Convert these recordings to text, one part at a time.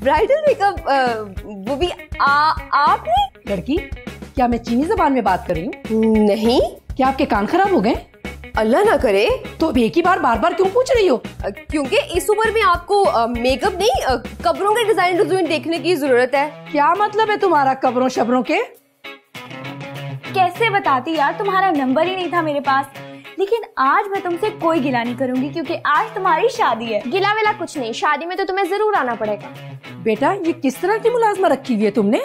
Bridal makeup, वो भी आपने? लड़की, क्या मैं चीनी जबान में बात कर रही हूँ? नहीं। क्या आपके कान खराब हो गए? अल्लाह ना करे। तो अब एक ही बार बार क्यों पूछ रही हो? क्योंकि इस उम्र में आपको मेकअप नहीं, कपड़ों के डिजाइन देखने की जरूरत है। क्या मतलब है तुम्हारा कपड़ों शबरों के? कैसे बताती यार, तुम्हारा नंबर ही नहीं था मेरे पास। लेकिन आज मैं तुमसे कोई गिला नहीं करूंगी क्योंकि आज तुम्हारी शादी है। गिला विला कुछ नहीं, शादी में तो तुम्हें जरूर आना पड़ेगा। बेटा, ये किस तरह की मुलाजमा रखी हुई है तुमने?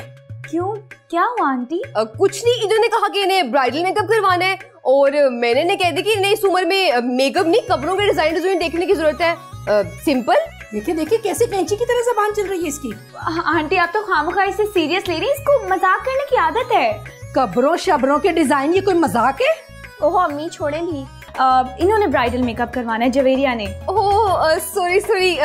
क्यों, क्या हुआ आंटी? कुछ नहीं, इन्होंने कहा कि इन्हें ब्राइडल मेकअप करवाना है और मैंने इन्हें कह दिया कि इन्हें इस उम्र में मेकअप नहीं, कपड़ों के डिजाइन देखने की जरूरत है। सिंपल। देखिए देखिए कैसे कैंची की तरह जबान चल रही है इसकी। आंटी, आप तो खामखा इसे सीरियस ले रही हैं, इसको मजाक करने की आदत है। कपड़ों शबरों के डिजाइन, ये कोई मजाक है? ओहो अम्मी, छोड़े भी। इन्होंने ब्राइडल मेकअप करवाना है, जवेरिया ने। ओह सॉरी,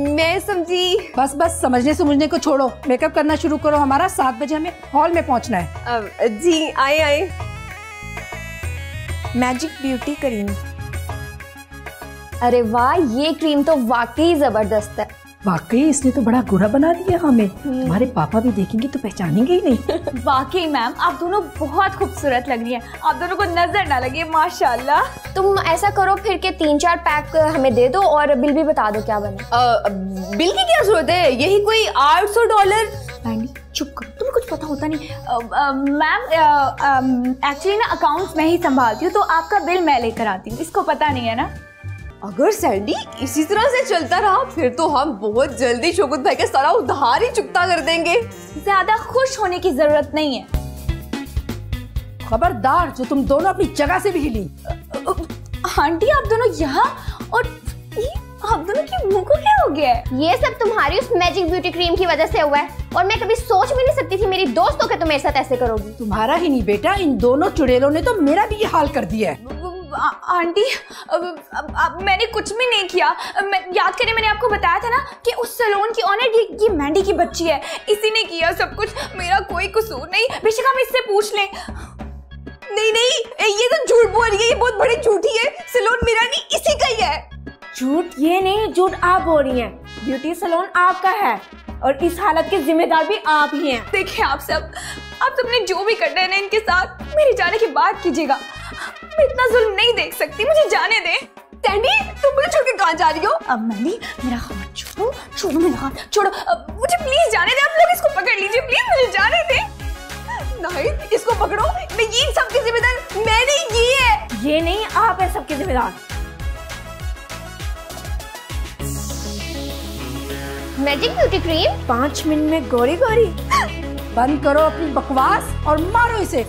मैं समझी। बस समझने को छोड़ो, मेकअप करना शुरू करो। हमारा 7 बजे हमें हॉल में पहुंचना है। जी आए। Magic beauty cream. अरे वाह, ये क्रीम तो वाकई जबरदस्त है। वाकई इसने तो बड़ा गोरा बना दिया हमें। तुम्हारे पापा भी देखेंगे तो पहचानेंगे ही नहीं। वाकई मैम, आप दोनों बहुत खूबसूरत लग रही हैं। आप दोनों को नजर ना लगे, माशाल्लाह। तुम ऐसा करो फिर के 3-4 पैक हमें दे दो और बिल भी बता दो क्या बना। बिल की क्या जरूरत है, यही कोई $800। चुप करो, तुम्हें कुछ पता होता नहीं। मैम एक्चुअली ना अकाउंट्स में ही संभालती हूँ, तो आपका बिल मैं लेकर आती हूँ। इसको पता नहीं है ना? अगर सैंडी इसी तरह से चलता रहा फिर तो हम बहुत जल्दी शोकत भाई का सारा उधार ही चुकता कर देंगे। ज्यादा खुश होने की जरूरत नहीं है। खबरदार, जो तुम दोनों अपनी जगह से भी हिली। आंटी, आप दोनों यहाँ, और आप दोनों के मुंह को क्या हो गया है? ये सब तुम्हारी उस मैजिक ब्यूटी क्रीम की वजह से हुआ है और मैं कभी सोच भी नहीं सकती थी मेरी दोस्तों के तुम मेरे साथ ऐसे करोगी। तुम्हारा ही नहीं बेटा, इन दोनों चुड़ैलों ने तो मेरा भी ये हाल कर दिया है। आंटी, मैंने कुछ भी नहीं किया। याद करें, मैंने आपको बताया था ना कि उस सैलून की ऑनर ये मैंडी की बच्ची है, इसी ने किया सब कुछ। मेरा कोई कसूर नहीं, बेशक हम इससे पूछ लें। नहीं, ये तो झूठ बोल रही है, ये बहुत बड़ी झूठी है। सैलून मेरा नहीं, इसी का ही है। झूठ ये नहीं, झूठ आप बोल रही हैं। ब्यूटी सैलून आपका है और इस हालत के जिम्मेदार भी आप ही हैं। देखिए आप सबने जो भी करना है ना इनके साथ, मेरे जाने के बाद कीजिएगा। मैं इतना जुल्म नहीं देख सकती, मुझे जाने दे। सैंडी, तुम मुझे छोड़ के कहाँ जा रही हो? अब मैंने मेरा हाथ छोड़ो मेरा हाथ छोड़ो, मुझे प्लीज जाने दे। आप लोग इसको पकड़ लीजिए, प्लीज मुझे जाने दे। नहीं, इसको पकड़ो। मैं ये सबकी जिम्मेदार मैंने की है। ये नहीं, आप है सबके जिम्मेदार। मैजिक ब्यूटी क्रीम 5 मिनट में गोरी गोरी। बंद करो अपनी बकवास और मारो इसे।